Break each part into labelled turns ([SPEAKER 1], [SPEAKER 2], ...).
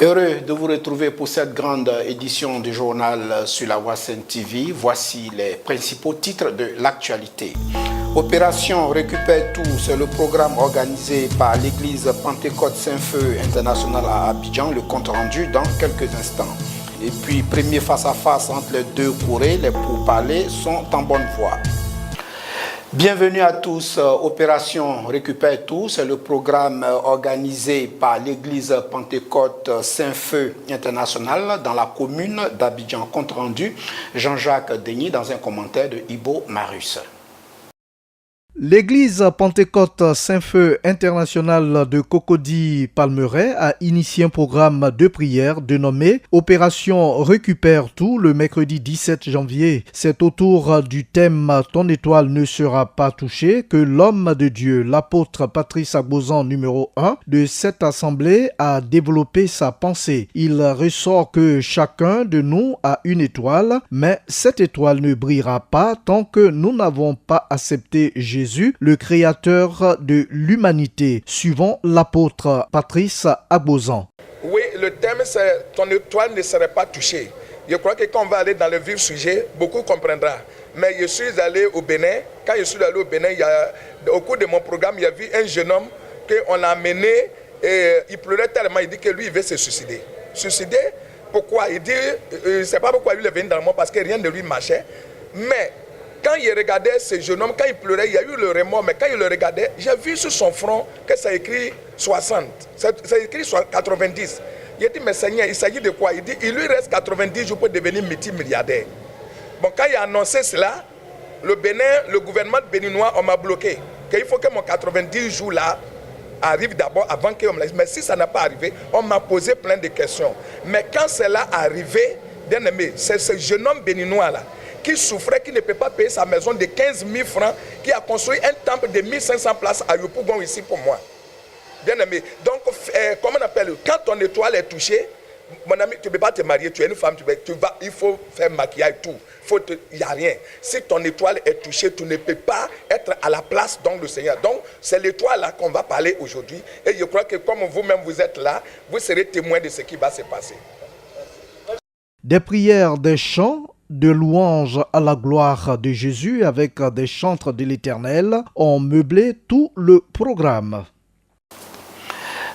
[SPEAKER 1] Heureux de vous retrouver pour cette grande édition du journal sur la Voix Sainte TV. Voici les principaux titres de l'actualité. Opération Récupère tout, c'est le programme organisé par l'église Pentecôte Saint-Feu International à Abidjan. Le compte rendu dans quelques instants. Et puis, premier face-à-face entre les deux Corées, les pourparlers sont en bonne voie. Bienvenue à tous. Opération Récupère tout, c'est le programme organisé par l'église Pentecôte Saint-Feu International dans la commune d'Abidjan. Compte rendu, Jean-Jacques Denis dans un commentaire de Ibo Marius.
[SPEAKER 2] L'église Pentecôte Saint-Feu International de Cocody-Palmeraie a initié un programme de prière dénommé Opération Récupère tout le mercredi 17 janvier. C'est autour du thème Ton étoile ne sera pas touchée que l'homme de Dieu, l'apôtre Patrice Agbosan numéro 1 de cette assemblée a développé sa pensée. Il ressort que chacun de nous a une étoile, mais cette étoile ne brillera pas tant que nous n'avons pas accepté Jésus, le créateur de l'humanité, suivant l'apôtre Patrice Agbosan.
[SPEAKER 3] Oui, le thème c'est ton étoile ne serait pas touchée. Je crois que quand on va aller dans le vif sujet, beaucoup comprendront. Mais je suis allé au Bénin. Quand je suis allé au Bénin, au cours de mon programme, il y a vu un jeune homme qu'on a amené et il pleurait tellement, il dit que lui, il veut se suicider. Suicider, pourquoi? Il dit, je ne sais pas pourquoi lui il est venu dans le monde, parce que rien ne lui marchait. Mais quand il regardait ce jeune homme, quand il pleurait, il y a eu le remords, mais quand il le regardait, j'ai vu sur son front que ça écrit 60, ça écrit 90. Il a dit, mais Seigneur, il s'agit de quoi? Il dit, il lui reste 90 jours pour devenir multimilliardaire. Bon, quand il a annoncé cela, le Bénin, le gouvernement béninois, on m'a bloqué. Qu'il faut que mon 90 jours là arrive d'abord avant qu'on me laisse. Mais si ça n'a pas arrivé, on m'a posé plein de questions. Mais quand cela est arrivé, bien aimé, c'est ce jeune homme béninois là, qui souffrait, qui ne peut pas payer sa maison de 15 000 francs, qui a construit un temple de 1500 places à Yopougon ici pour moi. Bien aimé. Donc, comment on appelle, quand ton étoile est touchée, mon ami, tu ne peux pas te marier, tu es une femme, il faut faire maquillage, tout. Il n'y a rien. Si ton étoile est touchée, tu ne peux pas être à la place donc, du Seigneur. Donc, c'est l'étoile là qu'on va parler aujourd'hui. Et je crois que comme vous-même vous êtes là, vous serez témoin de ce qui va se passer.
[SPEAKER 2] Des prières, des chants, de louanges à la gloire de Jésus avec des chantres de l'Éternel ont meublé tout le programme.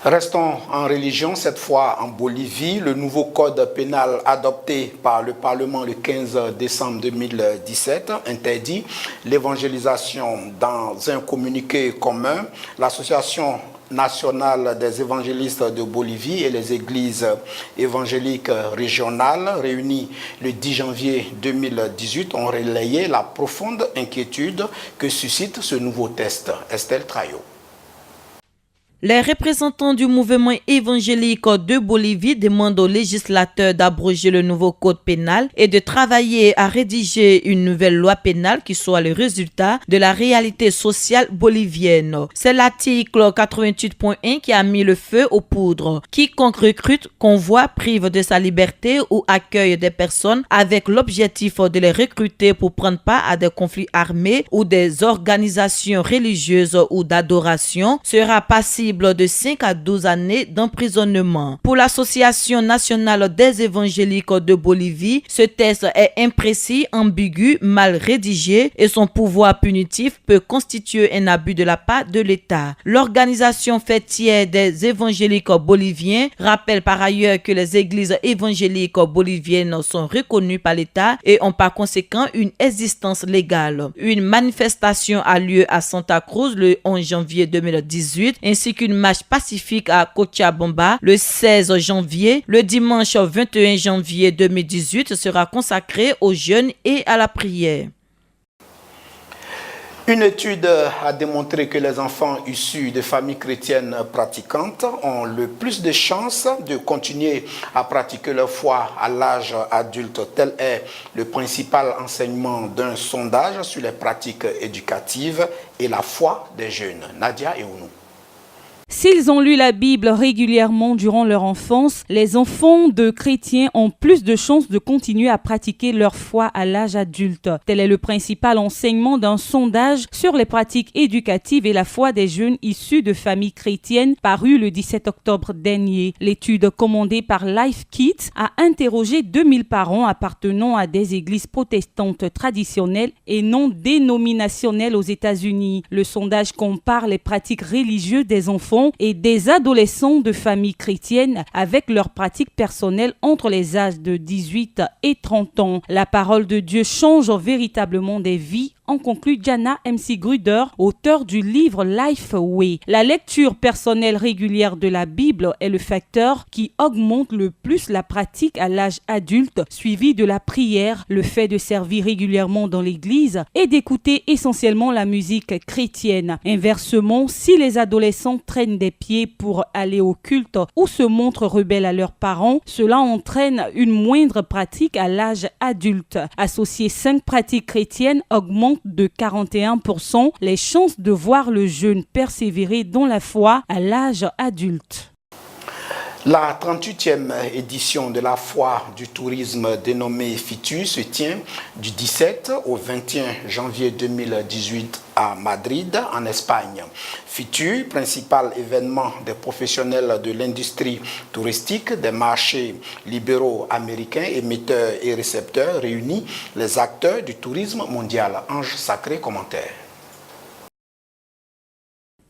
[SPEAKER 1] Restons en religion, cette fois en Bolivie. Le nouveau code pénal adopté par le Parlement le 15 décembre 2017 interdit l'évangélisation. Dans un communiqué commun, l'association nationale des évangélistes de Bolivie et les églises évangéliques régionales réunies le 10 janvier 2018 ont relayé la profonde inquiétude que suscite ce nouveau texte. Estelle Trayo.
[SPEAKER 4] Les représentants du mouvement évangélique de Bolivie demandent aux législateurs d'abroger le nouveau code pénal et de travailler à rédiger une nouvelle loi pénale qui soit le résultat de la réalité sociale bolivienne. C'est l'article 88.1 qui a mis le feu aux poudres. Quiconque recrute, convoie, prive de sa liberté ou accueille des personnes avec l'objectif de les recruter pour prendre part à des conflits armés ou des organisations religieuses ou d'adoration sera passible de 5 à 12 années d'emprisonnement. Pour l'Association nationale des évangéliques de Bolivie, ce texte est imprécis, ambigu, mal rédigé et son pouvoir punitif peut constituer un abus de la part de l'État. L'organisation fêtière des évangéliques boliviens rappelle par ailleurs que les églises évangéliques boliviennes sont reconnues par l'État et ont par conséquent une existence légale. Une manifestation a lieu à Santa Cruz le 11 janvier 2018 ainsi qu'une marche pacifique à Cochabamba le 16 janvier. Le dimanche 21 janvier 2018 sera consacré aux jeûnes et à la prière.
[SPEAKER 1] Une étude a démontré que les enfants issus de familles chrétiennes pratiquantes ont le plus de chances de continuer à pratiquer leur foi à l'âge adulte. Tel est le principal enseignement d'un sondage sur les pratiques éducatives et la foi des jeunes. Nadia Eounou.
[SPEAKER 5] S'ils ont lu la Bible régulièrement durant leur enfance, les enfants de chrétiens ont plus de chances de continuer à pratiquer leur foi à l'âge adulte. Tel est le principal enseignement d'un sondage sur les pratiques éducatives et la foi des jeunes issus de familles chrétiennes paru le 17 octobre dernier. L'étude commandée par Life Kids a interrogé 2000 parents appartenant à des églises protestantes traditionnelles et non dénominationnelles aux États-Unis. Le sondage compare les pratiques religieuses des enfants et des adolescents de familles chrétiennes avec leurs pratiques personnelles entre les âges de 18 et 30 ans. La parole de Dieu change véritablement des vies, en conclut Jana MC Gruder, auteur du livre Life Way. La lecture personnelle régulière de la Bible est le facteur qui augmente le plus la pratique à l'âge adulte, suivi de la prière, le fait de servir régulièrement dans l'église et d'écouter essentiellement la musique chrétienne. Inversement, si les adolescents traînent des pieds pour aller au culte ou se montrent rebelles à leurs parents, cela entraîne une moindre pratique à l'âge adulte. Associer 5 pratiques chrétiennes augmente de 41% les chances de voir le jeune persévérer dans la foi à l'âge adulte.
[SPEAKER 1] La 38e édition de la foire du tourisme dénommée FITU se tient du 17 au 21 janvier 2018 à Madrid, en Espagne. FITU, principal événement des professionnels de l'industrie touristique, des marchés libéraux américains, émetteurs et récepteurs, réunit les acteurs du tourisme mondial. Ange Sacré, commentaire.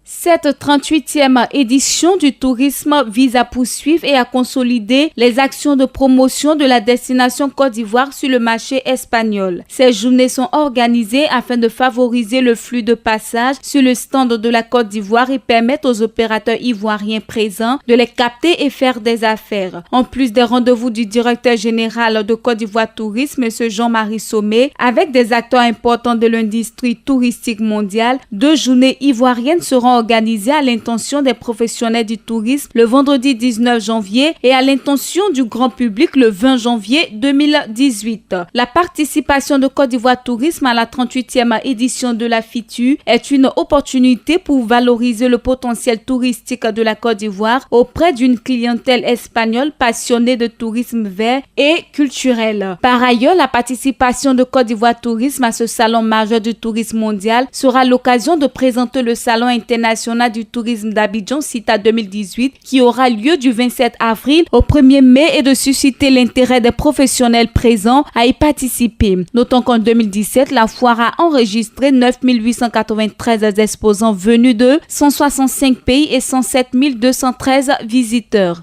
[SPEAKER 6] Cette 38e édition du tourisme vise à poursuivre et à consolider les actions de promotion de la destination Côte d'Ivoire sur le marché espagnol. Ces journées sont organisées afin de favoriser le flux de passage sur le stand de la Côte d'Ivoire et permettre aux opérateurs ivoiriens présents de les capter et faire des affaires. En plus des rendez-vous du directeur général de Côte d'Ivoire Tourisme, M. Jean-Marie Sommet, avec des acteurs importants de l'industrie touristique mondiale, 2 journées ivoiriennes seront organisées à l'intention des professionnels du tourisme le vendredi 19 janvier et à l'intention du grand public le 20 janvier 2018. La participation de Côte d'Ivoire Tourisme à la 38e édition de la FITU est une opportunité pour valoriser le potentiel touristique de la Côte d'Ivoire auprès d'une clientèle espagnole passionnée de tourisme vert et culturel. Par ailleurs, la participation de Côte d'Ivoire Tourisme à ce salon majeur du tourisme mondial sera l'occasion de présenter le salon international du tourisme d'Abidjan CITA 2018 qui aura lieu du 27 avril au 1er mai et de susciter l'intérêt des professionnels présents à y participer. Notons qu'en 2017, la foire a enregistré 9 893 exposants venus de 165 pays et 107 213 visiteurs.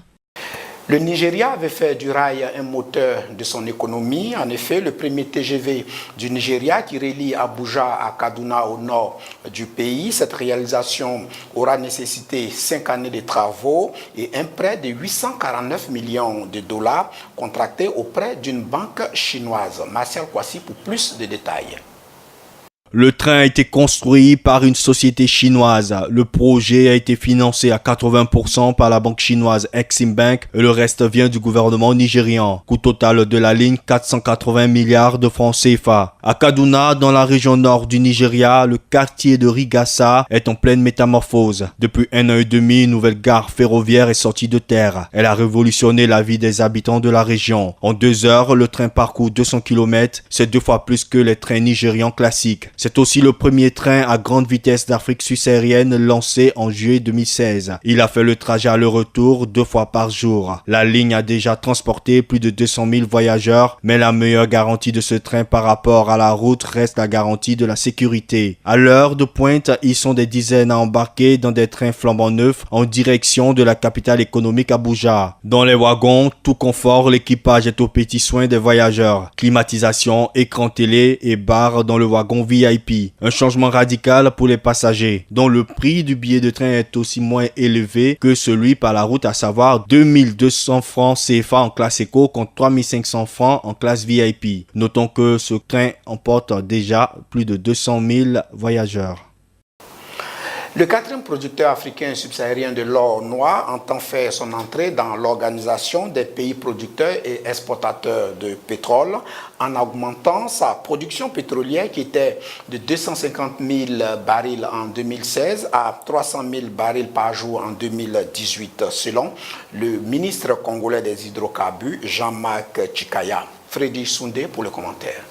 [SPEAKER 1] Le Nigeria avait fait du rail un moteur de son économie. En effet, le premier TGV du Nigeria qui relie Abuja à Kaduna au nord du pays. Cette réalisation aura nécessité 5 années de travaux et un prêt de 849 millions de dollars contracté auprès d'une banque chinoise. Martial Kwasi pour plus de détails.
[SPEAKER 7] Le train a été construit par une société chinoise. Le projet a été financé à 80% par la banque chinoise Exim Bank et le reste vient du gouvernement nigérian. Coût total de la ligne 480 milliards de francs CFA. À Kaduna, dans la région nord du Nigeria, le quartier de Rigasa est en pleine métamorphose. Depuis 1 an et demi, une nouvelle gare ferroviaire est sortie de terre. Elle a révolutionné la vie des habitants de la région. En 2 heures, le train parcourt 200 km. C'est 2 fois plus que les trains nigérians classiques. C'est aussi le premier train à grande vitesse d'Afrique subsaharienne lancé en juillet 2016. Il a fait le trajet aller-retour 2 fois par jour. La ligne a déjà transporté plus de 200 000 voyageurs, mais la meilleure garantie de ce train par rapport à la route reste la garantie de la sécurité. À l'heure de pointe, ils sont des dizaines à embarquer dans des trains flambant neufs en direction de la capitale économique Abuja. Dans les wagons, tout confort, l'équipage est aux petits soins des voyageurs. Climatisation, écran télé et bar dans le wagon VIP. Un changement radical pour les passagers, dont le prix du billet de train est aussi moins élevé que celui par la route, à savoir 2200 francs CFA en classe éco contre 3500 francs en classe VIP. Notons que ce train emporte déjà plus de 200 000 voyageurs.
[SPEAKER 1] Le quatrième producteur africain subsahárien de l'or noir entend faire son entrée dans l'organisation des pays producteurs et exportateurs de pétrole en augmentant sa production pétrolière qui était de 250 000 barils en 2016 à 300 000 barils par jour en 2018, selon le ministre congolais des hydrocarbures, Jean-Marc Chikaya. Freddy Soundé pour le commentaire.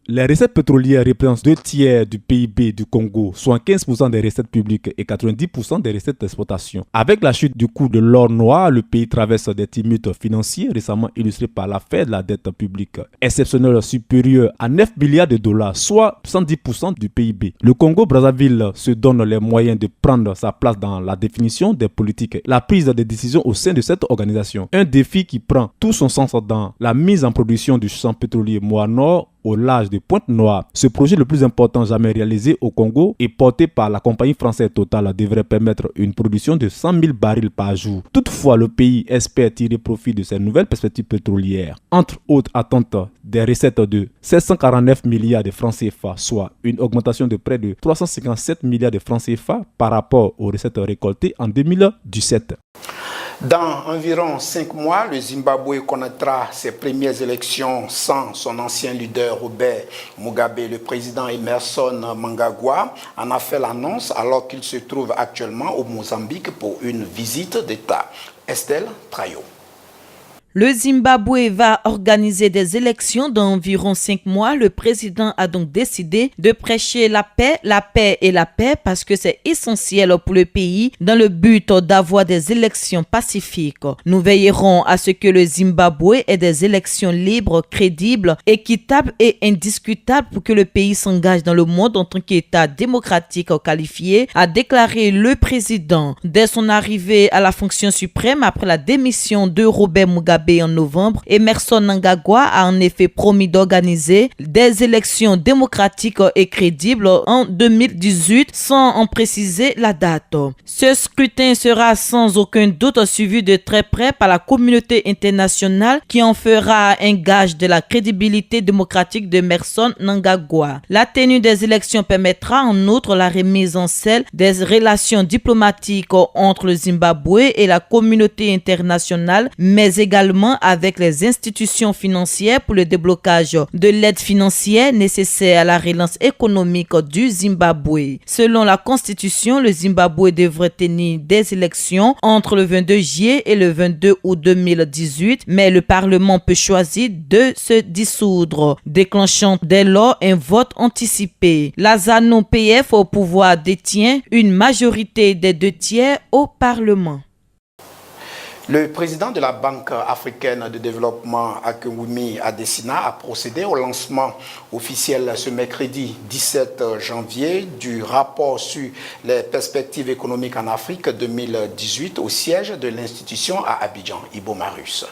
[SPEAKER 8] Les recettes pétrolières représentent 2 tiers du PIB du Congo, soit 15% des recettes publiques et 90% des recettes d'exportation. Avec la chute du coût de l'or noir, le pays traverse des tumultes financiers récemment illustrés par l'affaire de la dette publique exceptionnelle supérieure à 9 milliards de dollars, soit 110% du PIB. Le Congo-Brazzaville se donne les moyens de prendre sa place dans la définition des politiques et la prise des décisions au sein de cette organisation. Un défi qui prend tout son sens dans la mise en production du champ pétrolier Moa-Nord au large de Pointe-Noire. Ce projet le plus important jamais réalisé au Congo et porté par la compagnie française Total devrait permettre une production de 100 000 barils par jour. Toutefois, le pays espère tirer profit de ces nouvelles perspectives pétrolières. Entre autres attentes, des recettes de 749 milliards de francs CFA, soit une augmentation de près de 357 milliards de francs CFA par rapport aux recettes récoltées en 2017.
[SPEAKER 1] Dans environ 5 mois, le Zimbabwe connaîtra ses premières élections sans son ancien leader Robert Mugabe. Le président Emmerson Mnangagwa en a fait l'annonce alors qu'il se trouve actuellement au Mozambique pour une visite d'État. Estelle Trayo.
[SPEAKER 4] Le Zimbabwe va organiser des élections dans environ 5 mois. Le président a donc décidé de prêcher la paix et la paix parce que c'est essentiel pour le pays dans le but d'avoir des élections pacifiques. Nous veillerons à ce que le Zimbabwe ait des élections libres, crédibles, équitables et indiscutables pour que le pays s'engage dans le monde en tant qu'État démocratique qualifié, a déclaré le président. Dès son arrivée à la fonction suprême après la démission de Robert Mugabe en novembre, Emmerson Mnangagwa a en effet promis d'organiser des élections démocratiques et crédibles en 2018 sans en préciser la date. Ce scrutin sera sans aucun doute suivi de très près par la communauté internationale qui en fera un gage de la crédibilité démocratique de Emmerson Mnangagwa. La tenue des élections permettra en outre la remise en selle des relations diplomatiques entre le Zimbabwe et la communauté internationale, mais également avec les institutions financières pour le déblocage de l'aide financière nécessaire à la relance économique du Zimbabwe. Selon la Constitution, le Zimbabwe devrait tenir des élections entre le 22 juillet et le 22 août 2018, mais le Parlement peut choisir de se dissoudre, déclenchant dès lors un vote anticipé. La ZANU-PF au pouvoir détient une majorité des 2 tiers au Parlement.
[SPEAKER 1] Le président de la Banque africaine de développement, Akinwumi Adesina, a procédé au lancement officiel ce mercredi 17 janvier du rapport sur les perspectives économiques en Afrique 2018 au siège de l'institution à Abidjan, Ibo Marus.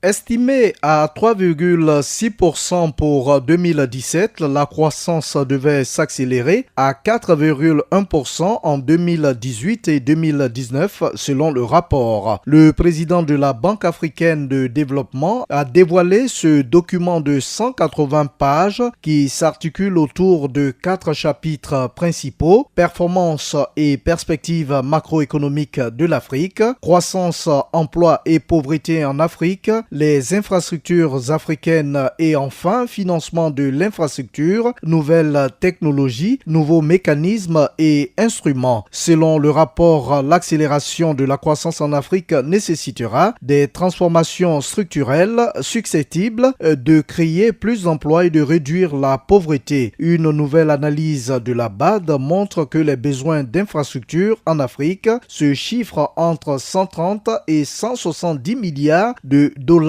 [SPEAKER 2] Estimée à 3,6% pour 2017, la croissance devait s'accélérer à 4,1% en 2018 et 2019 selon le rapport. Le président de la Banque africaine de développement a dévoilé ce document de 180 pages qui s'articule autour de 4 chapitres principaux: performance et perspectives macroéconomiques de l'Afrique, croissance, emploi et pauvreté en Afrique, les infrastructures africaines et enfin financement de l'infrastructure, nouvelles technologies, nouveaux mécanismes et instruments. Selon le rapport, l'accélération de la croissance en Afrique nécessitera des transformations structurelles susceptibles de créer plus d'emplois et de réduire la pauvreté. Une nouvelle analyse de la BAD montre que les besoins d'infrastructures en Afrique se chiffrent entre 130 et 170 milliards de dollars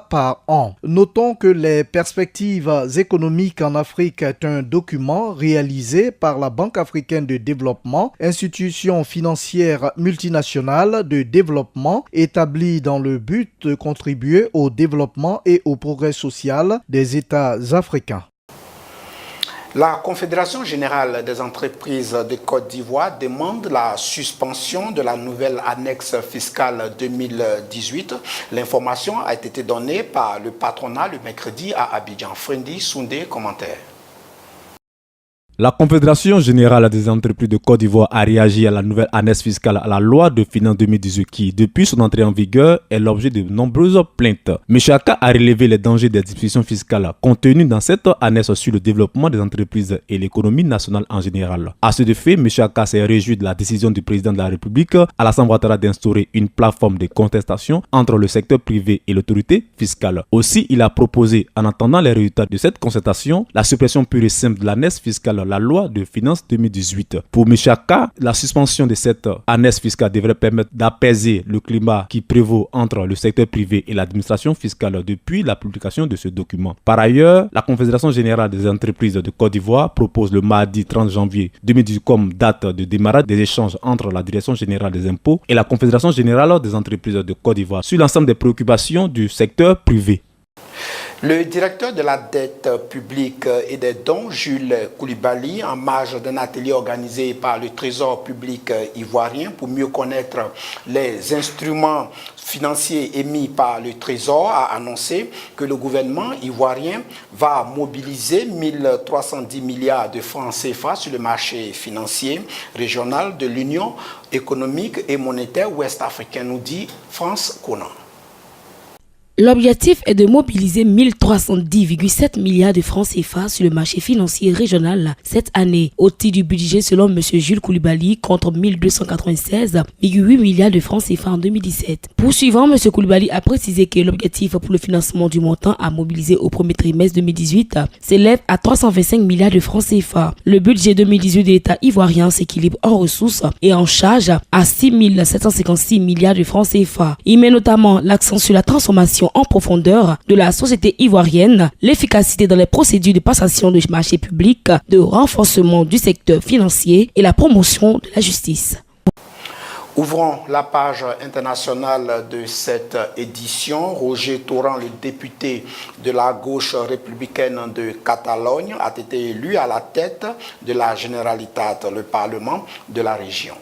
[SPEAKER 2] par an. Notons que les perspectives économiques en Afrique est un document réalisé par la Banque africaine de développement, institution financière multinationale de développement établie dans le but de contribuer au développement et au progrès social des États africains.
[SPEAKER 1] La Confédération générale des entreprises de Côte d'Ivoire demande la suspension de la nouvelle annexe fiscale 2018. L'information a été donnée par le patronat le mercredi à Abidjan. Freddy Soundé, commentaire.
[SPEAKER 8] La Confédération générale des entreprises de Côte d'Ivoire a réagi à la nouvelle annexe fiscale à la loi de finances 2018 qui, depuis son entrée en vigueur, est l'objet de nombreuses plaintes. M. Aka a relevé les dangers des dispositions fiscales contenues dans cette annexe sur le développement des entreprises et l'économie nationale en général. À ce effet, M. Aka s'est réjoui de la décision du président de la République à l'Assemblée Ouattara d'instaurer une plateforme de contestation entre le secteur privé et l'autorité fiscale. Aussi, il a proposé, en attendant les résultats de cette concertation, la suppression pure et simple de l'annexe fiscale, la loi de finances 2018. Pour M. Aka, la suspension de cette annexe fiscale devrait permettre d'apaiser le climat qui prévaut entre le secteur privé et l'administration fiscale depuis la publication de ce document. Par ailleurs, la Confédération générale des entreprises de Côte d'Ivoire propose le mardi 30 janvier 2018 comme date de démarrage des échanges entre la Direction générale des impôts et la Confédération générale des entreprises de Côte d'Ivoire sur l'ensemble des préoccupations du secteur privé.
[SPEAKER 1] Le directeur de la dette publique et des dons, Jules Koulibaly, en marge d'un atelier organisé par le Trésor public ivoirien pour mieux connaître les instruments financiers émis par le Trésor, a annoncé que le gouvernement ivoirien va mobiliser 1310 milliards de francs CFA sur le marché financier régional de l'Union économique et monétaire ouest-africaine, nous dit France Conan.
[SPEAKER 9] L'objectif est de mobiliser 1310,7 milliards de francs CFA sur le marché financier régional cette année, au titre du budget selon M. Jules Koulibaly contre 1296,8 milliards de francs CFA en 2017. Poursuivant, M. Koulibaly a précisé que l'objectif pour le financement du montant à mobiliser au premier trimestre 2018 s'élève à 325 milliards de francs CFA. Le budget 2018 de l'État ivoirien s'équilibre en ressources et en charge à 6 756 milliards de francs CFA. Il met notamment l'accent sur la transformation en profondeur de la société ivoirienne, l'efficacité dans les procédures de passation de marchés publics, de renforcement du secteur financier et la promotion de la justice.
[SPEAKER 1] Ouvrons la page internationale de cette édition. Roger Torrent, le député de la gauche républicaine de Catalogne, a été élu à la tête de la Generalitat, le Parlement de la région.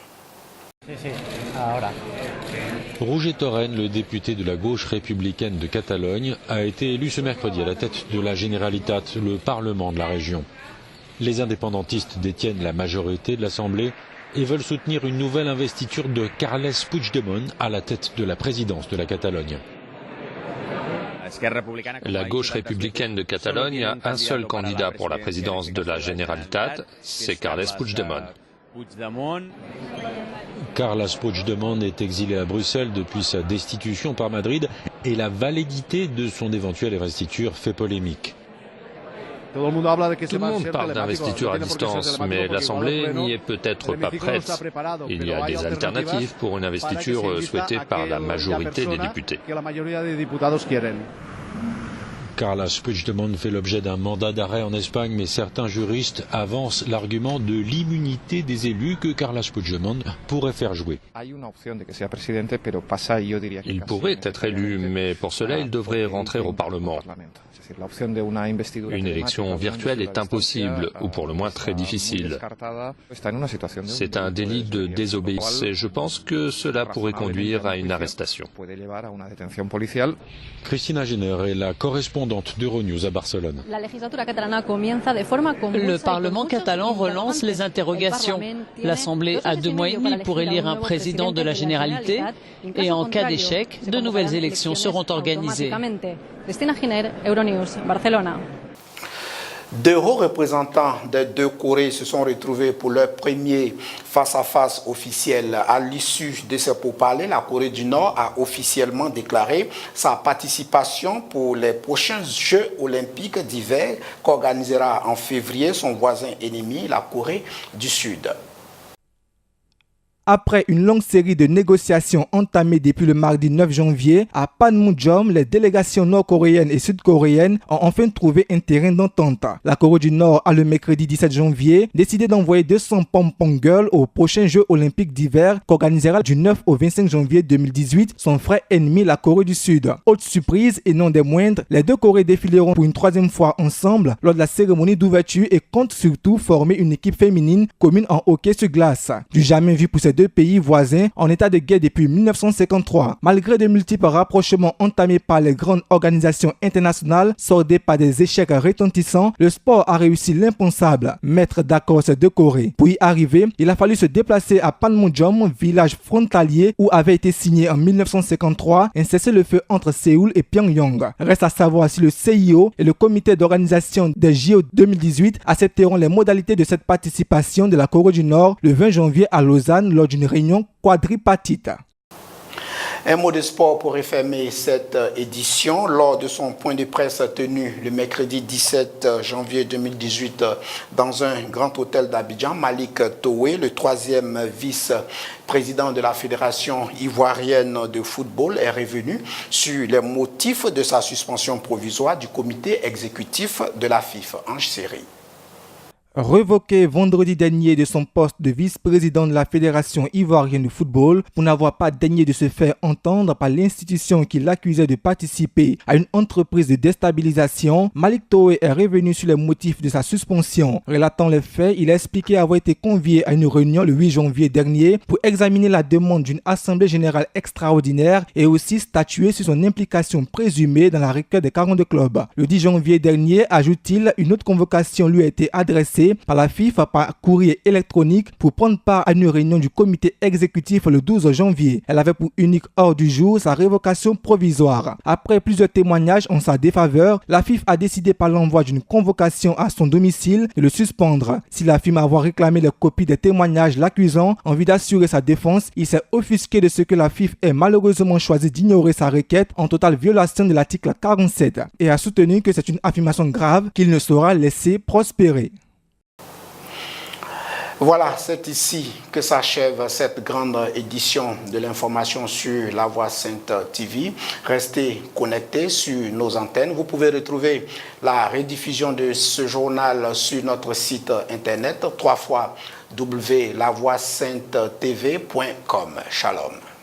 [SPEAKER 10] Roger Torrent, le député de la gauche républicaine de Catalogne, a été élu ce mercredi à la tête de la Generalitat, le Parlement de la région. Les indépendantistes détiennent la majorité de l'Assemblée et veulent soutenir une nouvelle investiture de Carles Puigdemont à la tête de la présidence de la Catalogne.
[SPEAKER 11] La gauche républicaine de Catalogne a un seul candidat pour la présidence de la Generalitat, c'est Carles Puigdemont.
[SPEAKER 10] Carles Puigdemont est exilé à Bruxelles depuis sa destitution par Madrid et la validité de son éventuelle investiture fait polémique.
[SPEAKER 11] Tout le monde parle d'investiture à distance, mais l'Assemblée n'y est peut-être pas prête. Il y a des alternatives pour une investiture souhaitée par la majorité des députés.
[SPEAKER 10] Carles Puigdemont fait l'objet d'un mandat d'arrêt en Espagne, mais certains juristes avancent l'argument de l'immunité des élus que Carles Puigdemont pourrait faire jouer.
[SPEAKER 11] Il pourrait être élu, mais pour cela, il devrait rentrer au Parlement. Une élection virtuelle est impossible, ou pour le moins très difficile. C'est un délit de désobéissance et je pense que cela pourrait conduire à une arrestation.
[SPEAKER 10] Christina Jenner est la correspondante d'Euronews à Barcelone.
[SPEAKER 12] Le Parlement catalan relance les interrogations. L'Assemblée a 2 mois et demi pour élire un président de la Généralité et en cas d'échec, de nouvelles élections seront organisées.
[SPEAKER 1] Deux hauts représentants des deux Corées se sont retrouvés pour leur premier face-à-face officiel. À l'issue de ce pourparlers, la Corée du Nord a officiellement déclaré sa participation pour les prochains Jeux olympiques d'hiver qu'organisera en février son voisin ennemi, la Corée du Sud.
[SPEAKER 2] Après une longue série de négociations entamées depuis le mardi 9 janvier, à Panmunjom, les délégations nord-coréennes et sud-coréennes ont enfin trouvé un terrain d'entente. La Corée du Nord a le mercredi 17 janvier décidé d'envoyer 200 pom-pom girls aux prochains Jeux olympiques d'hiver qu'organisera du 9 au 25 janvier 2018 son frère ennemi, la Corée du Sud. Autre surprise et non des moindres, les deux Corées défileront pour une 3e fois ensemble lors de la cérémonie d'ouverture et comptent surtout former une équipe féminine commune en hockey sur glace. Du jamais vu pour ces
[SPEAKER 13] deux pays voisins en état de guerre depuis 1953. Malgré de multiples rapprochements entamés par les grandes organisations internationales, soldés par des échecs retentissants, le sport a réussi l'impensable, mettre d'accord ces deux Corées. Pour y arriver, il a fallu se déplacer à Panmunjom, village frontalier où avait été signé en 1953 un cessez-le-feu entre Séoul et Pyongyang. Reste à savoir si le CIO et le comité d'organisation des JO 2018 accepteront les modalités de cette participation de la Corée du Nord le 20 janvier à Lausanne lors d'une réunion quadripartite.
[SPEAKER 1] Un mot de sport pour refermer cette édition. Lors de son point de presse tenu le mercredi 17 janvier 2018 dans un grand hôtel d'Abidjan, Malik Towé, le troisième vice-président de la Fédération ivoirienne de football, est revenu sur les motifs de sa suspension provisoire du comité exécutif de la FIFA. Ange Série.
[SPEAKER 13] Revoqué vendredi dernier de son poste de vice-président de la Fédération ivoirienne de football pour n'avoir pas daigné de se faire entendre par l'institution qui l'accusait de participer à une entreprise de déstabilisation, Malik Towé est revenu sur les motifs de sa suspension. Relatant les faits, il a expliqué avoir été convié à une réunion le 8 janvier dernier pour examiner la demande d'une assemblée générale extraordinaire et aussi statuer sur son implication présumée dans la requête des 42 clubs. Le 10 janvier dernier, ajoute-t-il, une autre convocation lui a été adressée par la FIFA par courrier électronique pour prendre part à une réunion du comité exécutif le 12 janvier. Elle avait pour unique ordre du jour sa révocation provisoire. Après plusieurs témoignages en sa défaveur, la FIFA a décidé par l'envoi d'une convocation à son domicile de le suspendre. S'il affirme avoir réclamé les copies des témoignages l'accusant en vue d'assurer sa défense, il s'est offusqué de ce que la FIFA ait malheureusement choisi d'ignorer sa requête en totale violation de l'article 47 et a soutenu que c'est une affirmation grave qu'il ne saura laisser prospérer.
[SPEAKER 1] Voilà, c'est ici que s'achève cette grande édition de l'information sur La Voix Sainte TV. Restez connectés sur nos antennes. Vous pouvez retrouver la rediffusion de ce journal sur notre site internet www.lavoixsaintetv.com. Shalom.